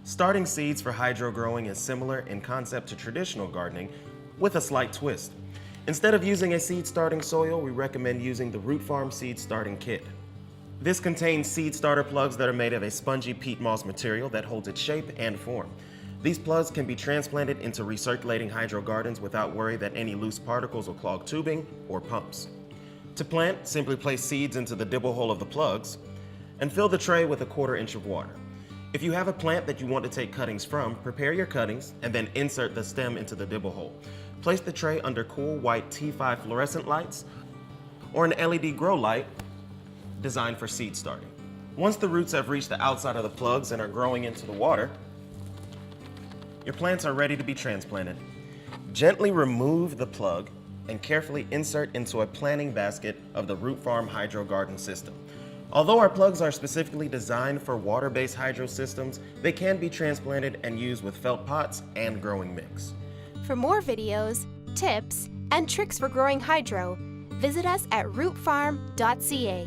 Starting seeds for hydro growing is similar in concept to traditional gardening, with a slight twist. Instead of using a seed starting soil, we recommend using the Root Farm Seed Starting Kit. This contains seed starter plugs that are made of a spongy peat moss material that holds its shape and form. These plugs can be transplanted into recirculating hydro gardens without worry that any loose particles will clog tubing or pumps. To plant, simply place seeds into the dibble hole of the plugs and fill the tray with 1/4 inch of water. If you have a plant that you want to take cuttings from, prepare your cuttings and then insert the stem into the dibble hole. Place the tray under cool white T5 fluorescent lights or an LED grow light designed for seed starting. Once the roots have reached the outside of the plugs and are growing into the water, your plants are ready to be transplanted. Gently remove the plug and carefully insert into a planting basket of the Root Farm Hydro Garden system. Although our plugs are specifically designed for water-based hydro systems, they can be transplanted and used with felt pots and growing mix. For more videos, tips, and tricks for growing hydro, visit us at rootfarm.ca.